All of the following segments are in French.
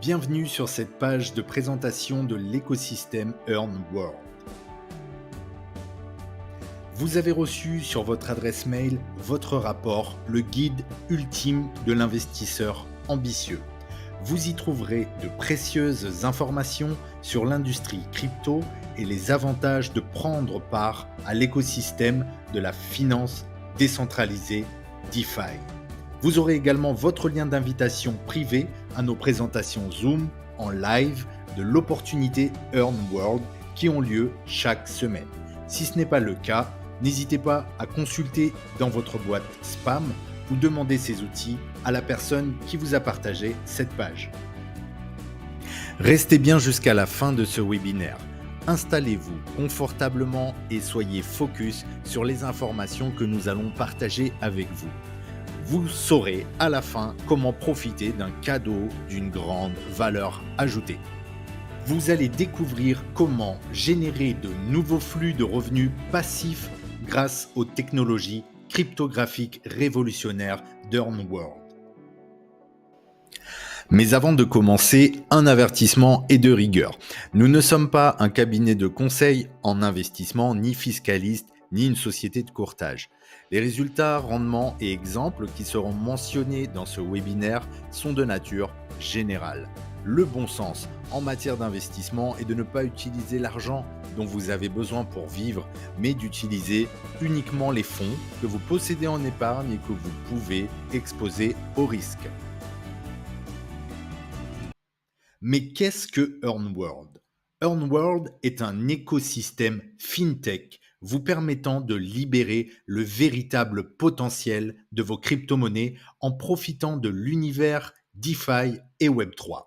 Bienvenue sur cette page de présentation de l'écosystème EarnWorld. Vous avez reçu sur votre adresse mail votre rapport, le guide ultime de l'investisseur ambitieux. Vous y trouverez de précieuses informations sur l'industrie crypto et les avantages de prendre part à l'écosystème de la finance décentralisée DeFi. Vous aurez également votre lien d'invitation privé à nos présentations Zoom en live de l'opportunité EarnWorld qui ont lieu chaque semaine. Si ce n'est pas le cas, n'hésitez pas à consulter dans votre boîte spam ou demander ces outils à la personne qui vous a partagé cette page. Restez bien jusqu'à la fin de ce webinaire. Installez-vous confortablement et soyez focus sur les informations que nous allons partager avec vous. Vous saurez à la fin comment profiter d'un cadeau d'une grande valeur ajoutée. Vous allez découvrir comment générer de nouveaux flux de revenus passifs grâce aux technologies cryptographiques révolutionnaires d'EarnWorld. Mais avant de commencer, un avertissement et de rigueur. Nous ne sommes pas un cabinet de conseil en investissement, ni fiscaliste, ni une société de courtage. Les résultats, rendements et exemples qui seront mentionnés dans ce webinaire sont de nature générale. Le bon sens en matière d'investissement est de ne pas utiliser l'argent dont vous avez besoin pour vivre, mais d'utiliser uniquement les fonds que vous possédez en épargne et que vous pouvez exposer au risque. Mais qu'est-ce que EarnWorld ? EarnWorld est un écosystème fintech vous permettant de libérer le véritable potentiel de vos crypto-monnaies en profitant de l'univers DeFi et Web3.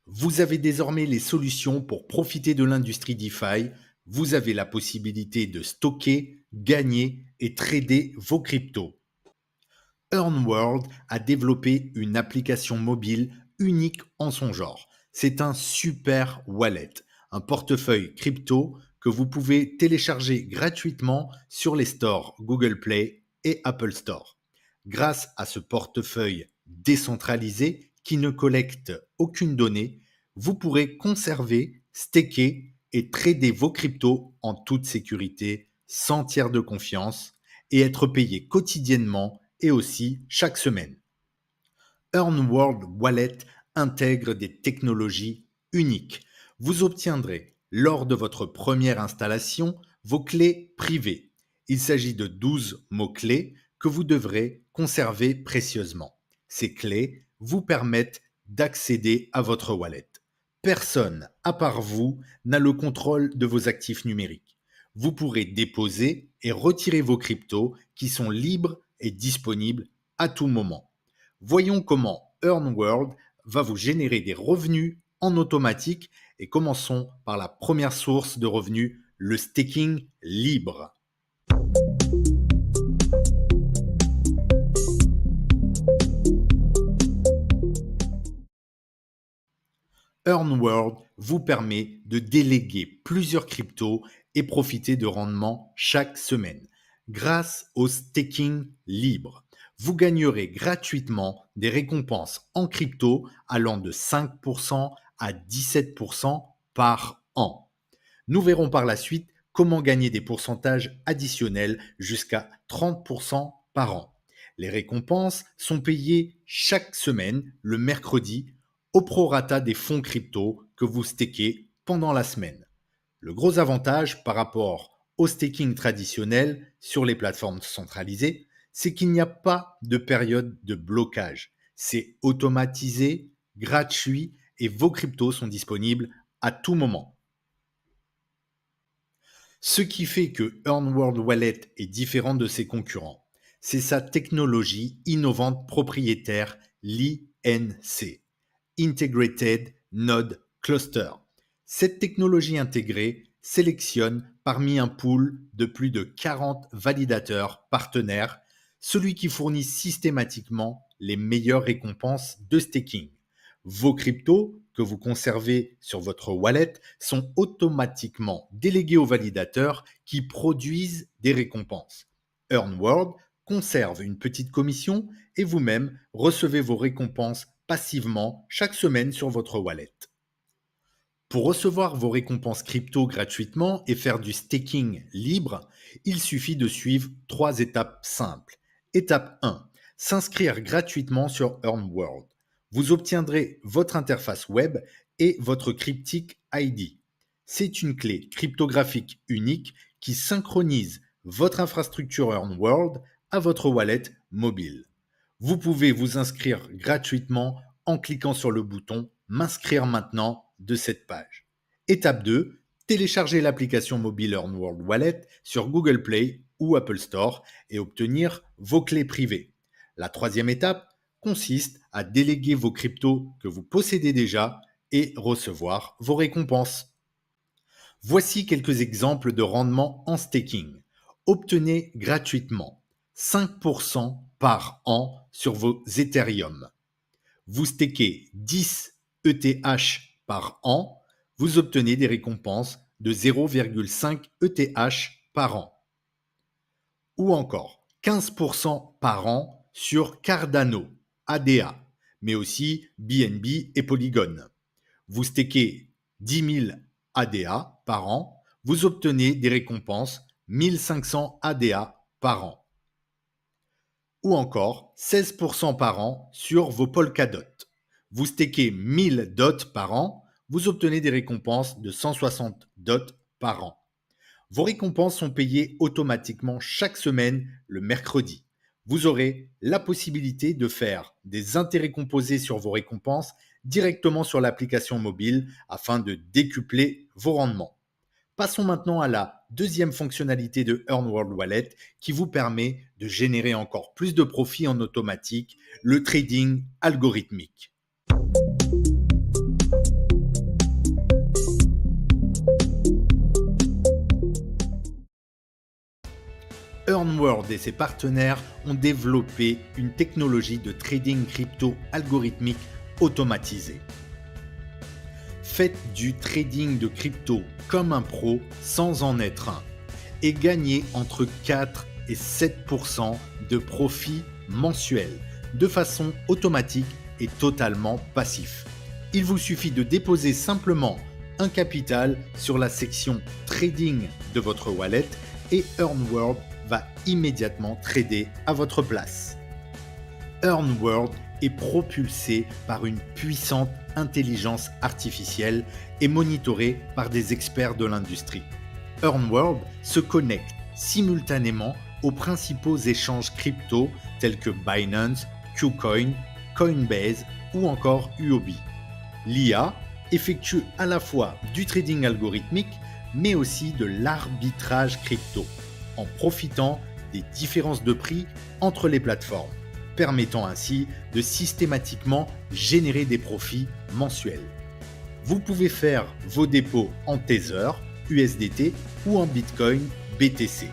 Vous avez désormais les solutions pour profiter de l'industrie DeFi. Vous avez la possibilité de stocker, gagner et trader vos cryptos. EarnWorld a développé une application mobile unique en son genre. C'est un super wallet, un portefeuille crypto que vous pouvez télécharger gratuitement sur les stores Google Play et Apple Store. Grâce à ce portefeuille décentralisé qui ne collecte aucune donnée, vous pourrez conserver, staker et trader vos cryptos en toute sécurité, sans tiers de confiance et être payé quotidiennement et aussi chaque semaine. EarnWorld Wallet intègre des technologies uniques. Vous obtiendrez, lors de votre première installation, vos clés privées. Il s'agit de 12 mots-clés que vous devrez conserver précieusement. Ces clés vous permettent d'accéder à votre wallet. Personne, à part vous, n'a le contrôle de vos actifs numériques. Vous pourrez déposer et retirer vos cryptos qui sont libres et disponibles à tout moment. Voyons comment EarnWorld va vous générer des revenus en automatique et commençons par la première source de revenus, le staking libre. EarnWorld vous permet de déléguer plusieurs cryptos et profiter de rendements chaque semaine. Grâce au staking libre, vous gagnerez gratuitement des récompenses en crypto allant de 5% à 17% par an. Nous verrons par la suite comment gagner des pourcentages additionnels jusqu'à 30% par an. Les récompenses sont payées chaque semaine, le mercredi, au prorata des fonds crypto que vous stakez pendant la semaine. Le gros avantage par rapport au staking traditionnel sur les plateformes centralisées, c'est qu'il n'y a pas de période de blocage. C'est automatisé, gratuit et vos cryptos sont disponibles à tout moment. Ce qui fait que EarnWorld Wallet est différent de ses concurrents, c'est sa technologie innovante propriétaire, l'INC, Integrated Node Cluster. Cette technologie intégrée sélectionne parmi un pool de plus de 40 validateurs partenaires celui qui fournit systématiquement les meilleures récompenses de staking. Vos cryptos que vous conservez sur votre wallet sont automatiquement délégués aux validateurs qui produisent des récompenses. EarnWorld conserve une petite commission et vous-même recevez vos récompenses passivement chaque semaine sur votre wallet. Pour recevoir vos récompenses crypto gratuitement et faire du staking libre, il suffit de suivre 3 étapes simples. Étape 1. S'inscrire gratuitement sur EarnWorld. Vous obtiendrez votre interface web et votre cryptic ID. C'est une clé cryptographique unique qui synchronise votre infrastructure EarnWorld à votre wallet mobile. Vous pouvez vous inscrire gratuitement en cliquant sur le bouton M'inscrire maintenant de cette page. Étape 2, télécharger l'application mobile EarnWorld Wallet sur Google Play ou Apple Store et obtenir vos clés privées. La troisième étape consiste à déléguer vos cryptos que vous possédez déjà et recevoir vos récompenses. Voici quelques exemples de rendement en staking. Obtenez gratuitement 5% par an sur vos Ethereum. Vous stakez 10 ETH par an, vous obtenez des récompenses de 0,5 ETH par an. Ou encore 15% par an sur Cardano, ADA, mais aussi BNB et Polygon. Vous stakez 10 000 ADA par an, vous obtenez des récompenses 1500 ADA par an. Ou encore 16% par an sur vos Polkadot. Vous stakez 1000 dots par an, vous obtenez des récompenses de 160 dots par an. Vos récompenses sont payées automatiquement chaque semaine le mercredi. Vous aurez la possibilité de faire des intérêts composés sur vos récompenses directement sur l'application mobile afin de décupler vos rendements. Passons maintenant à la deuxième fonctionnalité de EarnWorld Wallet qui vous permet de générer encore plus de profits en automatique, le trading algorithmique. EarnWorld et ses partenaires ont développé une technologie de trading crypto algorithmique automatisée. Faites du trading de crypto comme un pro sans en être un et gagnez entre 4 et 7% de profit mensuel de façon automatique et totalement passif. Il vous suffit de déposer simplement un capital sur la section trading de votre wallet et EarnWorld va immédiatement trader à votre place. EarnWorld est propulsé par une puissante intelligence artificielle et monitoré par des experts de l'industrie. EarnWorld se connecte simultanément aux principaux échanges crypto tels que Binance, KuCoin, Coinbase ou encore Huobi. L'IA effectue à la fois du trading algorithmique mais aussi de l'arbitrage crypto en profitant des différences de prix entre les plateformes, permettant ainsi de systématiquement générer des profits mensuels. Vous pouvez faire vos dépôts en Tether, USDT ou en Bitcoin, BTC.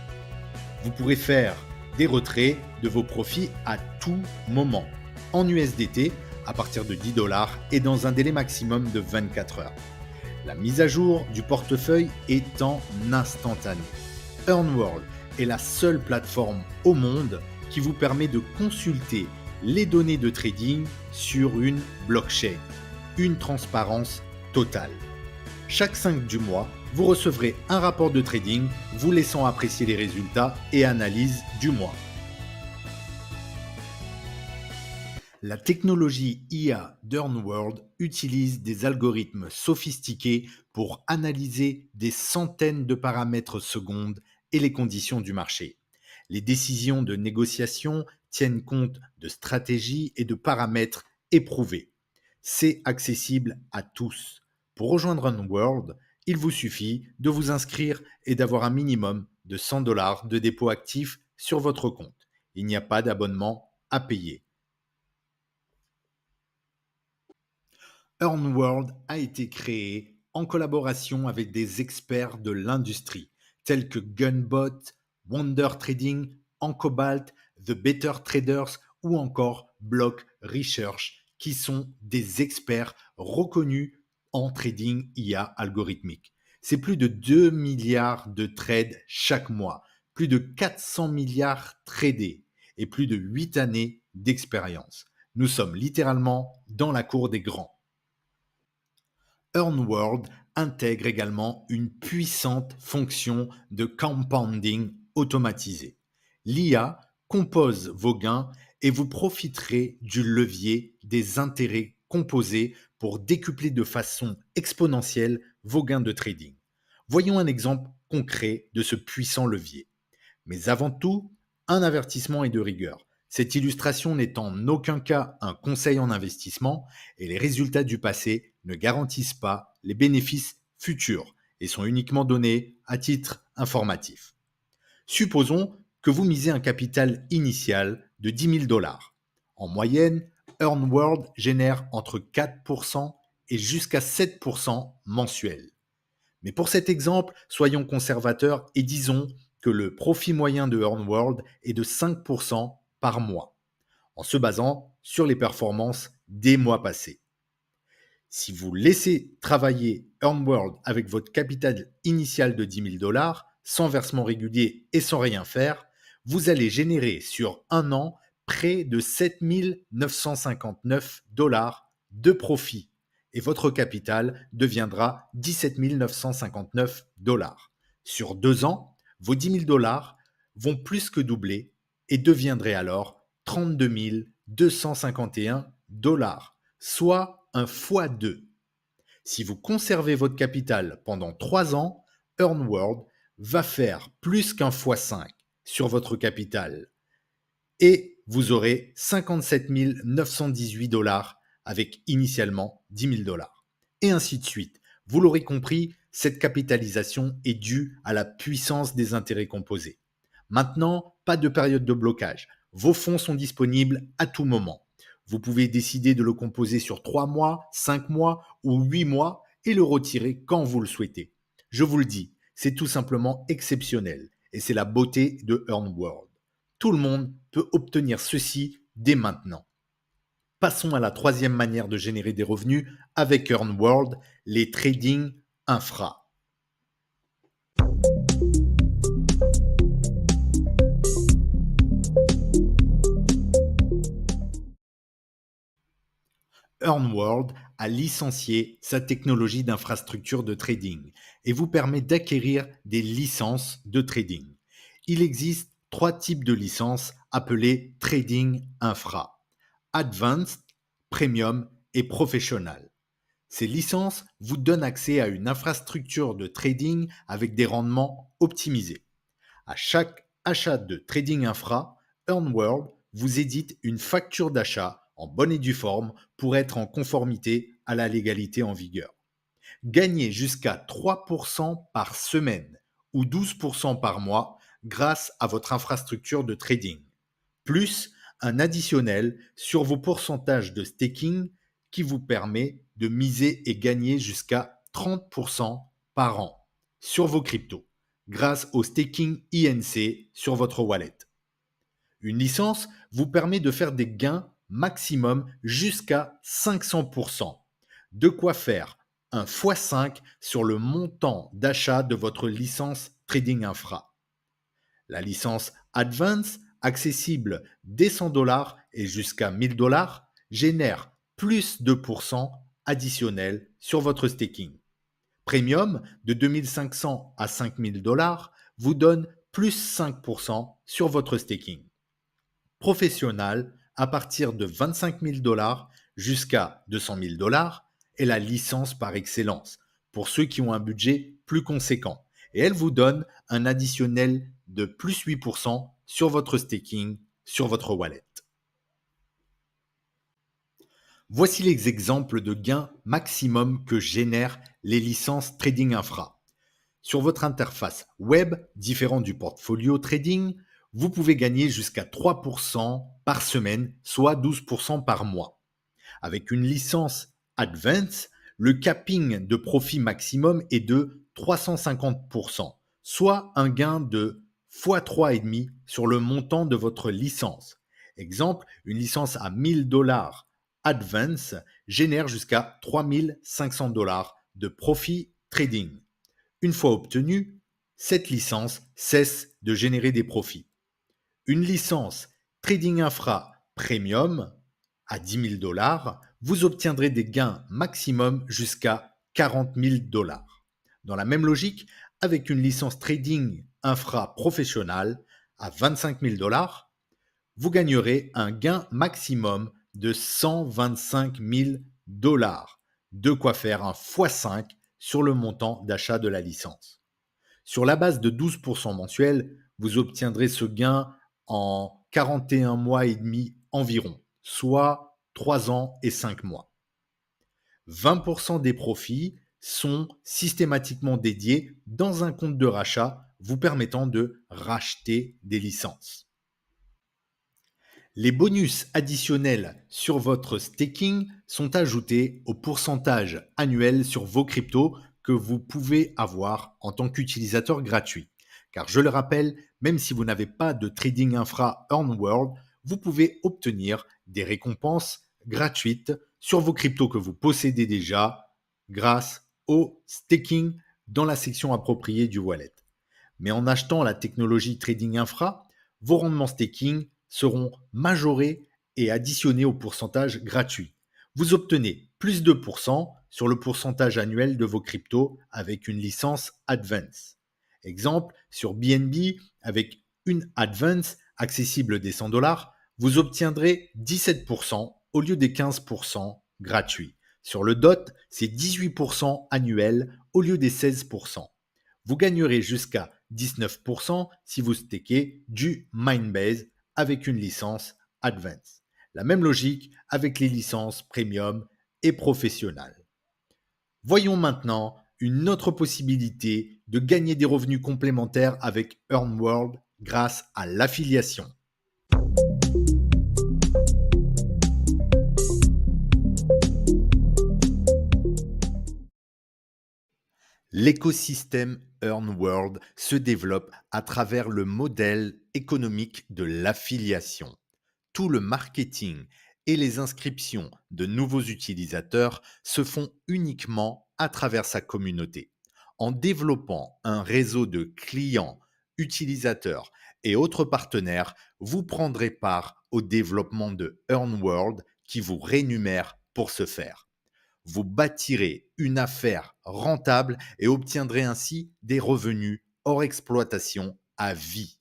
Vous pourrez faire des retraits de vos profits à tout moment, en USDT à partir de 10 $ et dans un délai maximum de 24 heures. La mise à jour du portefeuille est en instantané. EarnWorld est la seule plateforme au monde qui vous permet de consulter les données de trading sur une blockchain. Une transparence totale. Chaque 5 du mois, vous recevrez un rapport de trading vous laissant apprécier les résultats et analyses du mois. La technologie IA d'EarnWorld utilise des algorithmes sophistiqués pour analyser des centaines de paramètres secondes et les conditions du marché. Les décisions de négociation tiennent compte de stratégies et de paramètres éprouvés. C'est accessible à tous. Pour rejoindre EarnWorld, il vous suffit de vous inscrire et d'avoir un minimum de 100 $ de dépôt actif sur votre compte. Il n'y a pas d'abonnement à payer. EarnWorld a été créé en collaboration avec des experts de l'industrie tels que Gunbot, Wonder Trading, Encobalt, The Better Traders ou encore Block Research qui sont des experts reconnus en trading IA algorithmique. C'est plus de 2 milliards de trades chaque mois, plus de 400 milliards tradés et plus de 8 années d'expérience. Nous sommes littéralement dans la cour des grands. EarnWorld intègre également une puissante fonction de compounding automatisé. L'IA compose vos gains et vous profiterez du levier des intérêts composés pour décupler de façon exponentielle vos gains de trading. Voyons un exemple concret de ce puissant levier. Mais avant tout, un avertissement est de rigueur. Cette illustration n'est en aucun cas un conseil en investissement et les résultats du passé ne garantissent pas les bénéfices futurs et sont uniquement donnés à titre informatif. Supposons que vous misez un capital initial de 10 000 dollars. En moyenne, EarnWorld génère entre 4% et jusqu'à 7% mensuel. Mais pour cet exemple, soyons conservateurs et disons que le profit moyen de EarnWorld est de 5% par mois, en se basant sur les performances des mois passés. Si vous laissez travailler EarnWorld avec votre capital initial de 10 000 dollars, sans versement régulier et sans rien faire, vous allez générer sur un an près de 7 959 dollars de profit et votre capital deviendra 17 959 dollars. Sur 2 ans, vos 10 000 dollars vont plus que doubler et deviendraient alors 32 251 dollars, soit un x2. Si vous conservez votre capital pendant 3 ans, EarnWorld va faire plus qu'un x5 sur votre capital et vous aurez 57 918 dollars avec initialement 10 000 dollars. Et ainsi de suite. Vous l'aurez compris, cette capitalisation est due à la puissance des intérêts composés. Maintenant, pas de période de blocage. Vos fonds sont disponibles à tout moment. Vous pouvez décider de le composer sur 3 mois, 5 mois ou 8 mois et le retirer quand vous le souhaitez. Je vous le dis, c'est tout simplement exceptionnel et c'est la beauté de EarnWorld. Tout le monde peut obtenir ceci dès maintenant. Passons à la troisième manière de générer des revenus avec EarnWorld, les trading infra. EarnWorld a licencié sa technologie d'infrastructure de trading et vous permet d'acquérir des licences de trading. Il existe 3 types de licences appelées Trading Infra: Advanced, Premium et Professional. Ces licences vous donnent accès à une infrastructure de trading avec des rendements optimisés. À chaque achat de Trading Infra, EarnWorld vous édite une facture d'achat en bonne et due forme pour être en conformité à la légalité en vigueur. Gagnez jusqu'à 3% par semaine ou 12% par mois grâce à votre infrastructure de trading, plus un additionnel sur vos pourcentages de staking qui vous permet de miser et gagner jusqu'à 30% par an sur vos cryptos grâce au staking INC sur votre wallet. Une licence vous permet de faire des gains maximum jusqu'à 500%. De quoi faire un x5 sur le montant d'achat de votre licence Trading Infra. La licence Advance, accessible dès 100 dollars et jusqu'à 1000 dollars, génère plus de pourcents additionnels sur votre staking. Premium, de 2500 à 5000 dollars, vous donne plus 5% sur votre staking. Professionnel, à partir de 25 000 dollars jusqu'à 200 000 dollars, est la licence par excellence pour ceux qui ont un budget plus conséquent. Et elle vous donne un additionnel de plus 8% sur votre staking, sur votre wallet. Voici les exemples de gains maximum que génèrent les licences Trading Infra. Sur votre interface web, différent du portfolio trading, vous pouvez gagner jusqu'à 3% par semaine, soit 12% par mois. Avec une licence Advance, le capping de profit maximum est de 350%, soit un gain de x3,5 sur le montant de votre licence. Exemple, une licence à 1000 dollars Advance génère jusqu'à 3500 dollars de profit trading. Une fois obtenue, cette licence cesse de générer des profits. Une licence Trading Infra Premium À 10 000 $, vous obtiendrez des gains maximum jusqu'à 40 000 $. Dans la même logique, avec une licence trading infra professionnelle à 25 000 $, vous gagnerez un gain maximum de 125 000 $, de quoi faire un x5 sur le montant d'achat de la licence. Sur la base de 12% mensuel, vous obtiendrez ce gain en 41 mois et demi environ, soit 3 ans et 5 mois. 20% des profits sont systématiquement dédiés dans un compte de rachat vous permettant de racheter des licences. Les bonus additionnels sur votre staking sont ajoutés au pourcentage annuel sur vos cryptos que vous pouvez avoir en tant qu'utilisateur gratuit. Car je le rappelle, même si vous n'avez pas de trading infra Earnworld, vous pouvez obtenir des récompenses gratuites sur vos cryptos que vous possédez déjà grâce au staking dans la section appropriée du wallet. Mais en achetant la technologie Trading Infra, vos rendements staking seront majorés et additionnés au pourcentage gratuit. Vous obtenez plus de pourcents sur le pourcentage annuel de vos cryptos avec une licence Advance. Exemple, sur BNB, avec une Advance accessible des 100 $, vous obtiendrez 17% au lieu des 15% gratuits. Sur le DOT, c'est 18% annuel au lieu des 16%. Vous gagnerez jusqu'à 19% si vous stakez du Mindbase avec une licence Advance. La même logique avec les licences Premium et Professionnelles. Voyons maintenant une autre possibilité de gagner des revenus complémentaires avec Earnworld grâce à l'affiliation. L'écosystème Earnworld se développe à travers le modèle économique de l'affiliation. Tout le marketing et les inscriptions de nouveaux utilisateurs se font uniquement à travers sa communauté. En développant un réseau de clients, utilisateurs et autres partenaires, vous prendrez part au développement de Earnworld qui vous rémunère pour ce faire. Vous bâtirez une affaire rentable et obtiendrez ainsi des revenus hors exploitation à vie.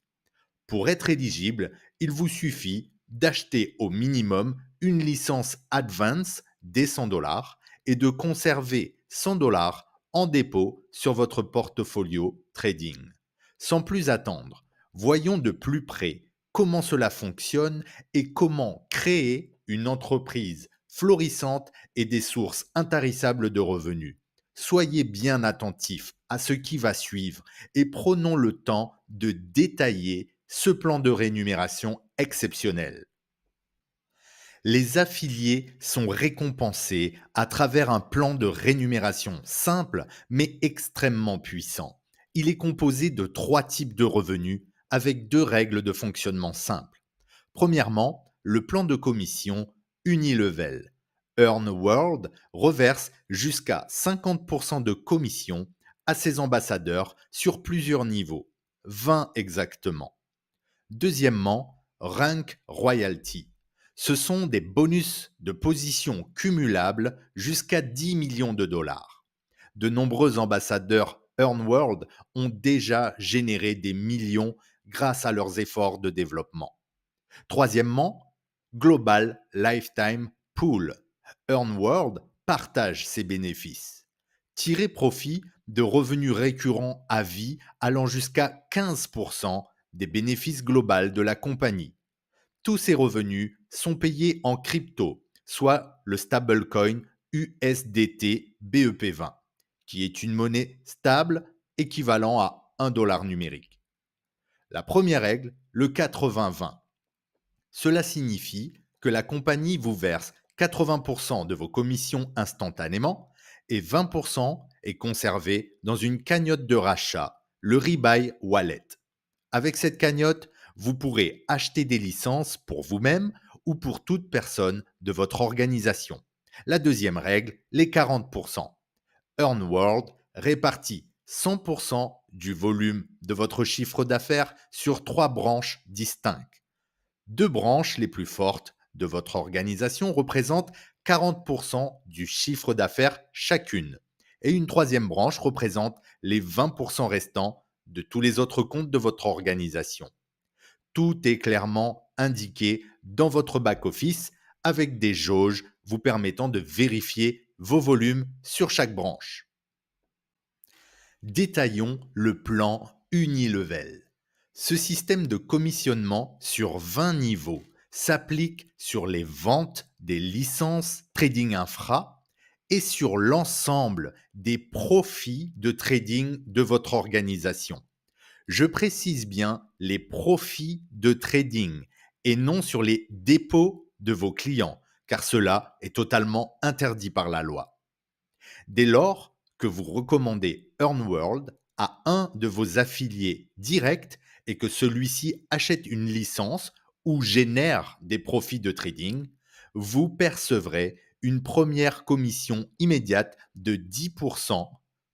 Pour être éligible, il vous suffit d'acheter au minimum une licence Advance des 100 $ et de conserver 100 $ en dépôt sur votre portfolio trading. Sans plus attendre, voyons de plus près comment cela fonctionne et comment créer une entreprise florissante et des sources intarissables de revenus. Soyez bien attentifs à ce qui va suivre et prenons le temps de détailler ce plan de rémunération exceptionnel. Les affiliés sont récompensés à travers un plan de rémunération simple mais extrêmement puissant. Il est composé de 3 types de revenus avec 2 règles de fonctionnement simples. Premièrement, le plan de commission unilevel. Earnworld reverse jusqu'à 50% de commission à ses ambassadeurs sur plusieurs niveaux, 20 exactement. Deuxièmement, Rank Royalty. Ce sont des bonus de position cumulables jusqu'à 10 millions de dollars. De nombreux ambassadeurs Earnworld ont déjà généré des millions grâce à leurs efforts de développement. Troisièmement, Global Lifetime Pool. Earnworld partage ses bénéfices. Tirez profit de revenus récurrents à vie allant jusqu'à 15% des bénéfices globaux de la compagnie. Tous ces revenus sont payés en crypto, soit le stablecoin USDT BEP20, qui est une monnaie stable équivalent à 1 $ numérique. La première règle, le 80-20. Cela signifie que la compagnie vous verse 80% de vos commissions instantanément et 20% est conservé dans une cagnotte de rachat, le Rebuy Wallet. Avec cette cagnotte, vous pourrez acheter des licences pour vous-même ou pour toute personne de votre organisation. La deuxième règle, les 40%. Earnworld répartit 100% du volume de votre chiffre d'affaires sur 3 branches distinctes. 2 branches les plus fortes de votre organisation représentent 40% du chiffre d'affaires chacune. Et une troisième branche représente les 20% restants de tous les autres comptes de votre organisation. Tout est clairement indiqué dans votre back-office avec des jauges vous permettant de vérifier vos volumes sur chaque branche. Détaillons le plan Unilevel. Ce système de commissionnement sur 20 niveaux s'applique sur les ventes des licences trading infra et sur l'ensemble des profits de trading de votre organisation. Je précise bien les profits de trading et non sur les dépôts de vos clients, car cela est totalement interdit par la loi. Dès lors que vous recommandez EarnWorld à un de vos affiliés directs et que celui-ci achète une licence ou génère des profits de trading, vous percevrez une première commission immédiate de 10%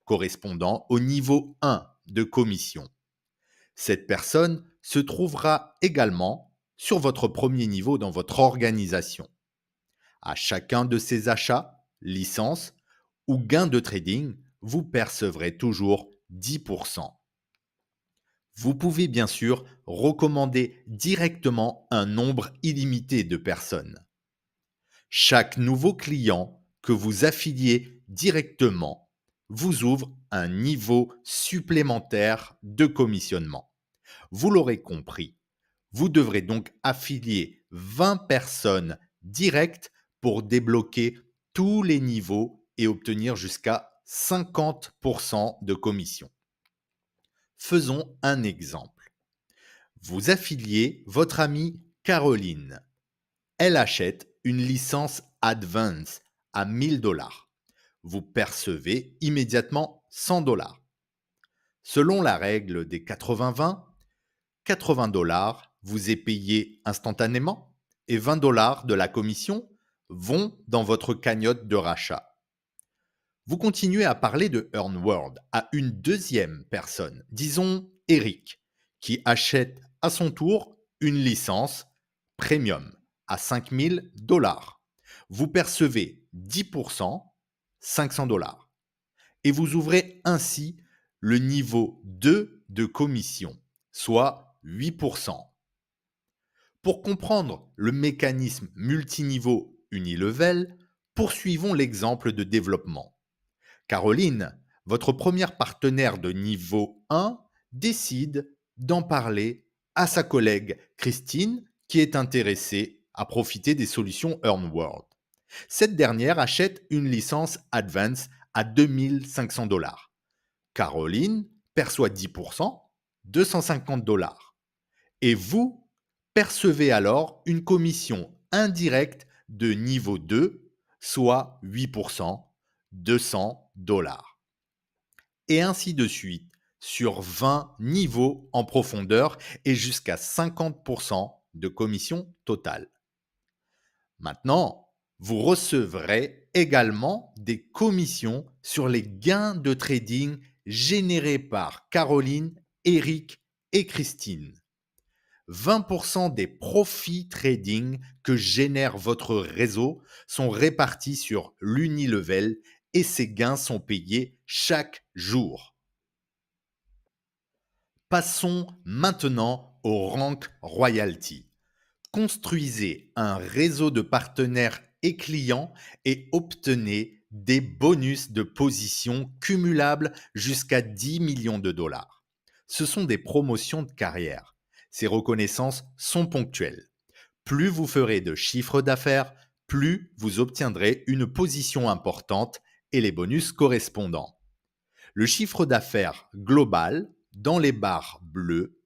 correspondant au niveau 1 de commission. Cette personne se trouvera également sur votre premier niveau dans votre organisation. À chacun de ces achats, licences ou gains de trading, vous percevrez toujours 10%. Vous pouvez bien sûr recommander directement un nombre illimité de personnes. Chaque nouveau client que vous affiliez directement vous ouvre un niveau supplémentaire de commissionnement. Vous l'aurez compris, vous devrez donc affilier 20 personnes directes pour débloquer tous les niveaux et obtenir jusqu'à 50% de commission. Faisons un exemple. Vous affiliez votre amie Caroline. Elle achète une licence Advance à 1000 $. Vous percevez immédiatement 100 $. Selon la règle des 80-20, 80 $ vous est payé instantanément et 20 $ de la commission vont dans votre cagnotte de rachat. Vous continuez à parler de EarnWorld à une deuxième personne, disons Eric, qui achète à son tour une licence premium à 5000 $. Vous percevez 10%, 500 $. Et vous ouvrez ainsi le niveau 2 de commission, soit 8%. Pour comprendre le mécanisme multiniveau Unilevel, poursuivons l'exemple de développement. Caroline, votre première partenaire de niveau 1, décide d'en parler à sa collègue Christine, qui est intéressée à profiter des solutions EarnWorld. Cette dernière achète une licence Advance à 2500 $. Caroline perçoit 10%, 250 $. Et vous percevez alors une commission indirecte de niveau 2, soit 8%, 200 $. Et ainsi de suite, sur 20 niveaux en profondeur et jusqu'à 50% de commission totale. Maintenant, vous recevrez également des commissions sur les gains de trading générés par Caroline, Eric et Christine. 20% des profits trading que génère votre réseau sont répartis sur l'Unilevel et ces gains sont payés chaque jour. Passons maintenant au rank royalty. Construisez un réseau de partenaires et clients et obtenez des bonus de position cumulables jusqu'à 10 millions de dollars. Ce sont des promotions de carrière. Ces reconnaissances sont ponctuelles. Plus vous ferez de chiffre d'affaires, plus vous obtiendrez une position importante et les bonus correspondants. Le chiffre d'affaires global, dans les barres bleues,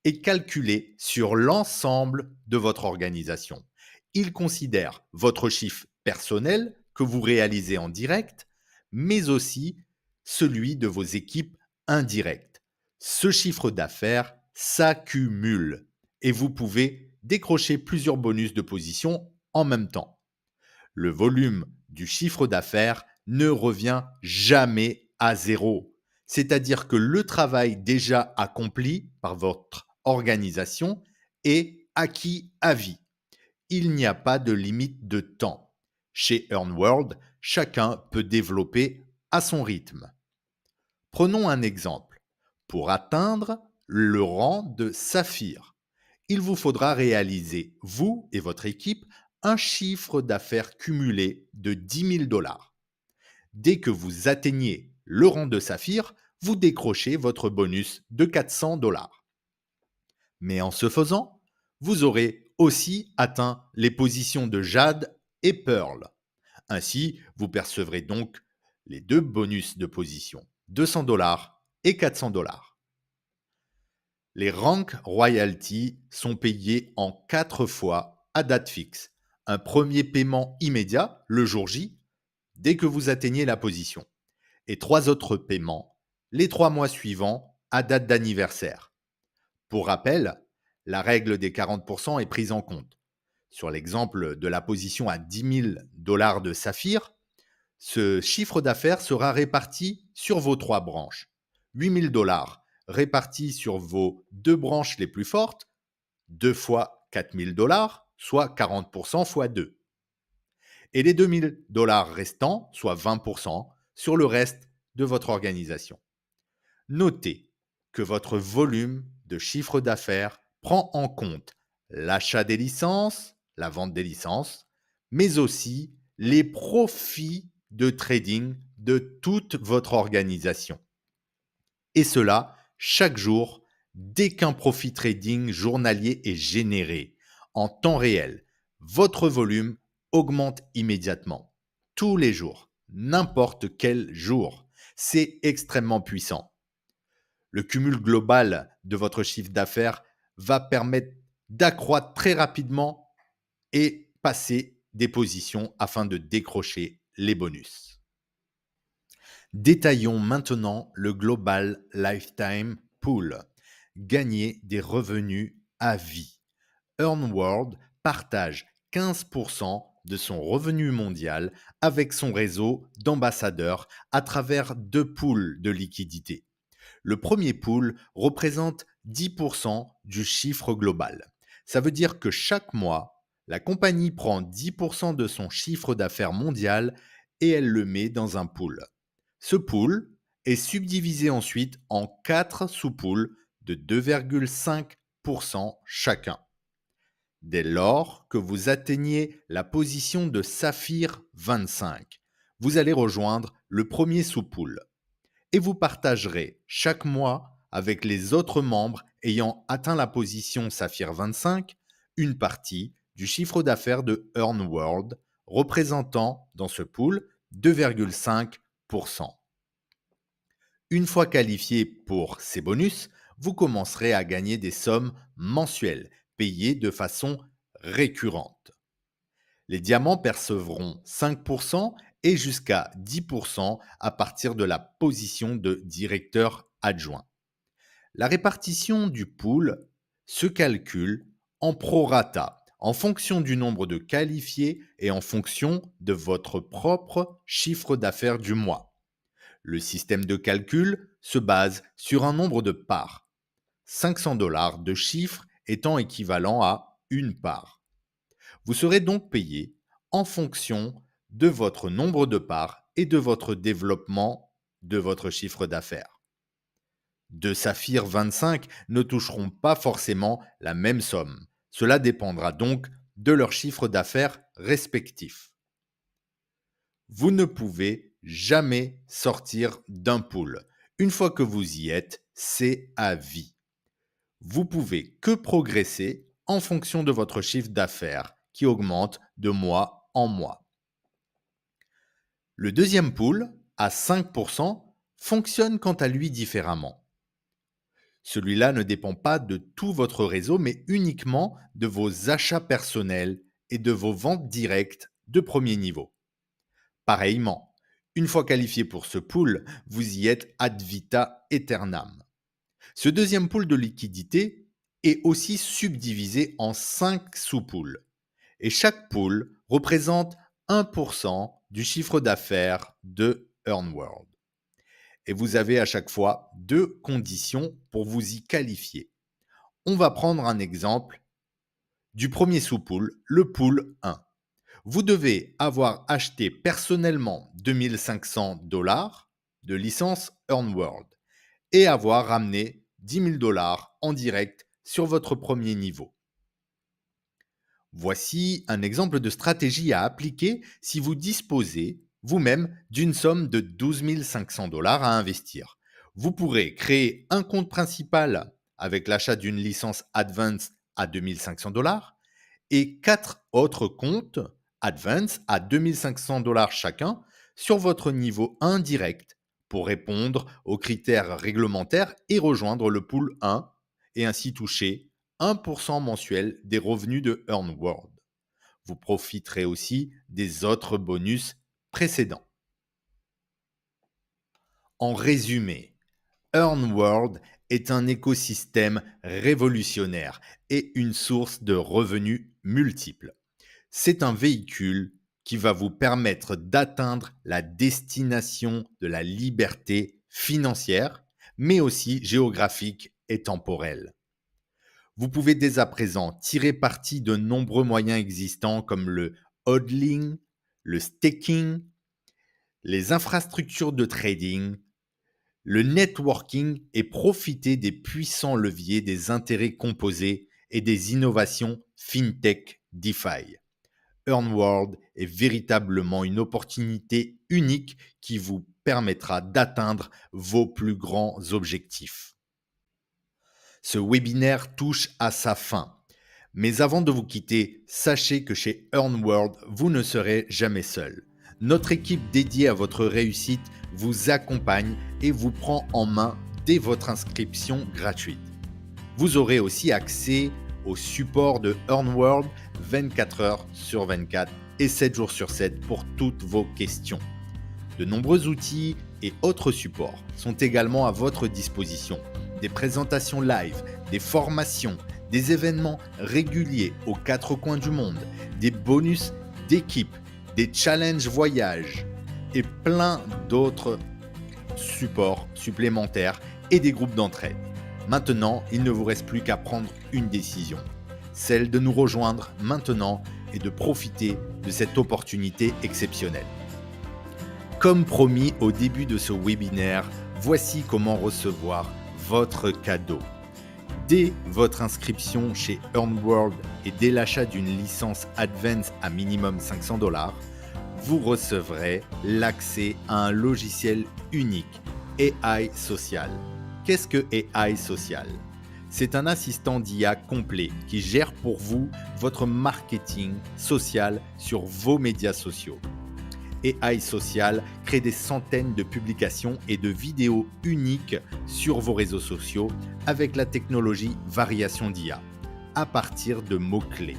est calculé sur l'ensemble de votre organisation. Il considère votre chiffre personnel que vous réalisez en direct, mais aussi celui de vos équipes indirectes. Ce chiffre d'affaires s'accumule et vous pouvez décrocher plusieurs bonus de position en même temps. Le volume du chiffre d'affaires ne revient jamais à zéro. C'est-à-dire que le travail déjà accompli par votre organisation est acquis à vie. Il n'y a pas de limite de temps. Chez EarnWorld, chacun peut développer à son rythme. Prenons un exemple. Pour atteindre le rang de Saphir, il vous faudra réaliser, vous et votre équipe, un chiffre d'affaires cumulé de 10 000 $. Dès que vous atteignez le rang de Saphir, vous décrochez votre bonus de 400 $. Mais en ce faisant, vous aurez aussi atteint les positions de Jade et Pearl. Ainsi, vous percevrez donc les deux bonus de position, 200 $ et 400 $. Les rank royalties sont payés en 4 fois à date fixe. Un premier paiement immédiat, le jour J, dès que vous atteignez la position. Et 3 autres paiements, les 3 mois suivants, à date d'anniversaire. Pour rappel, la règle des 40% est prise en compte. Sur l'exemple de la position à 10 000 $ de Saphir, ce chiffre d'affaires sera réparti sur vos 3 branches. 8 000 $ répartis sur vos 2 branches les plus fortes, 2 fois 4 000 $, soit 40% fois 2. Et les 2 000 $ restants, soit 20%, sur le reste de votre organisation. Notez que votre volume de chiffre d'affaires prend en compte l'achat des licences, la vente des licences, mais aussi les profits de trading de toute votre organisation. Et cela chaque jour, dès qu'un profit trading journalier est généré en temps réel, votre volume augmente immédiatement, tous les jours, n'importe quel jour. C'est extrêmement puissant. Le cumul global de votre chiffre d'affaires va permettre d'accroître très rapidement et passer des positions afin de décrocher les bonus. Détaillons maintenant le Global Lifetime Pool. Gagner des revenus à vie. EarnWorld partage 15% de son revenu mondial avec son réseau d'ambassadeurs à travers 2 pools de liquidités. Le premier pool représente 10% du chiffre global. Ça veut dire que chaque mois, la compagnie prend 10% de son chiffre d'affaires mondial et elle le met dans un pool. Ce pool est subdivisé ensuite en 4 sous-pools de 2,5% chacun. Dès lors que vous atteignez la position de Saphir 25, vous allez rejoindre le premier sous-pool et vous partagerez chaque mois avec les autres membres ayant atteint la position Saphir 25 une partie du chiffre d'affaires de EarnWorld représentant dans ce pool 2,5%. Une fois qualifié pour ces bonus, vous commencerez à gagner des sommes mensuelles payées de façon récurrente. Les diamants percevront 5% et jusqu'à 10% à partir de la position de directeur adjoint. La répartition du pool se calcule en prorata, en fonction du nombre de qualifiés et en fonction de votre propre chiffre d'affaires du mois. Le système de calcul se base sur un nombre de parts, 500 $ de chiffre étant équivalent à une part. Vous serez donc payé en fonction de votre nombre de parts et de votre développement de votre chiffre d'affaires. Deux Saphir 25 ne toucheront pas forcément la même somme. Cela dépendra donc de leur chiffre d'affaires respectif. Vous ne pouvez jamais sortir d'un pool. Une fois que vous y êtes, c'est à vie. Vous pouvez que progresser en fonction de votre chiffre d'affaires qui augmente de mois en mois. Le deuxième pool, à 5%, fonctionne quant à lui différemment. Celui-là ne dépend pas de tout votre réseau, mais uniquement de vos achats personnels et de vos ventes directes de premier niveau. Pareillement, une fois qualifié pour ce pool, vous y êtes ad vita aeternam. Ce deuxième pool de liquidité est aussi subdivisé en 5 sous-pools. Et chaque pool représente 1% du chiffre d'affaires de EarnWorld. Et vous avez à chaque fois 2 conditions pour vous y qualifier. On va prendre un exemple Du premier sous-pool, le pool 1. Vous devez avoir acheté personnellement 2 500 $ de licence EarnWorld et avoir ramené 10 000 $ en direct sur votre premier niveau. Voici un exemple de stratégie à appliquer si vous disposez vous-même d'une somme de 12 500 $ à investir. Vous pourrez créer un compte principal avec l'achat d'une licence Advance à 2 500 $ et 4 autres comptes Advance à 2 500 $ chacun sur votre niveau 1 direct pour répondre aux critères réglementaires et rejoindre le pool 1 et ainsi toucher 1% mensuel des revenus de EarnWorld. Vous profiterez aussi des autres bonus précédents. En résumé, EarnWorld est un écosystème révolutionnaire et une source de revenus multiples. C'est un véhicule qui va vous permettre d'atteindre la destination de la liberté financière, mais aussi géographique et temporelle. Vous pouvez dès à présent tirer parti de nombreux moyens existants comme le hodling, le staking, les infrastructures de trading, le networking et profiter des puissants leviers des intérêts composés et des innovations FinTech DeFi. EarnWorld est véritablement une opportunité unique qui vous permettra d'atteindre vos plus grands objectifs. Ce webinaire touche à sa fin. Mais avant de vous quitter, sachez que chez EarnWorld, vous ne serez jamais seul. Notre équipe dédiée à votre réussite vous accompagne et vous prend en main dès votre inscription gratuite. Vous aurez aussi accès au support de EarnWorld 24 heures sur 24 et 7 jours sur 7 pour toutes vos questions. De nombreux outils et autres supports sont également à votre disposition. Des présentations live, des formations, des événements réguliers aux 4 coins du monde, des bonus d'équipe, des challenges voyages et plein d'autres supports supplémentaires et des groupes d'entraide. Maintenant, il ne vous reste plus qu'à prendre une décision, celle de nous rejoindre maintenant et de profiter de cette opportunité exceptionnelle. Comme promis au début de ce webinaire, voici comment recevoir votre cadeau. Dès votre inscription chez EarnWorld et dès l'achat d'une licence Advance à minimum 500 $, vous recevrez l'accès à un logiciel unique, AI Social. Qu'est-ce que AI Social ? C'est un assistant d'IA complet qui gère pour vous votre marketing social sur vos médias sociaux. AI Social crée des centaines de publications et de vidéos uniques sur vos réseaux sociaux avec la technologie variation d'IA à partir de mots-clés.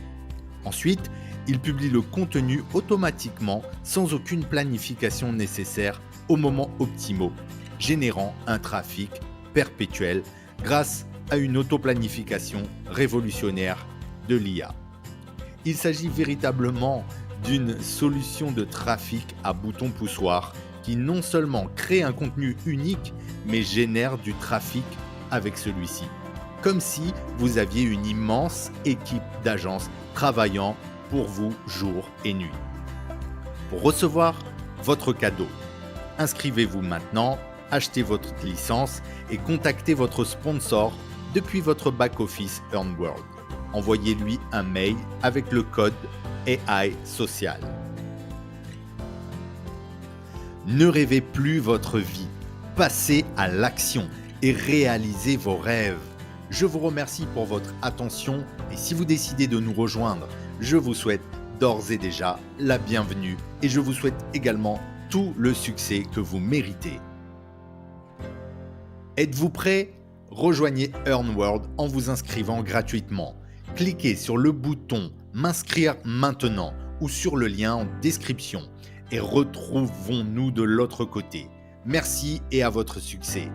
Ensuite, il publie le contenu automatiquement sans aucune planification nécessaire au moment optimaux, générant un trafic perpétuel grâce à une autoplanification révolutionnaire de l'IA. Il s'agit véritablement d'une solution de trafic à bouton poussoir qui non seulement crée un contenu unique, mais génère du trafic avec celui-ci. Comme si vous aviez une immense équipe d'agences travaillant pour vous jour et nuit. Pour recevoir votre cadeau, inscrivez-vous maintenant, achetez votre licence et contactez votre sponsor depuis votre back-office EarnWorld. Envoyez-lui un mail avec le code AI Social. Ne rêvez plus votre vie, passez à l'action et réalisez vos rêves. Je vous remercie pour votre attention et si vous décidez de nous rejoindre, je vous souhaite d'ores et déjà la bienvenue et je vous souhaite également tout le succès que vous méritez. Êtes-vous prêt ? Rejoignez EarnWorld en vous inscrivant gratuitement. Cliquez sur le bouton « M'inscrire maintenant » ou sur le lien en description et retrouvons-nous de l'autre côté. Merci et à votre succès.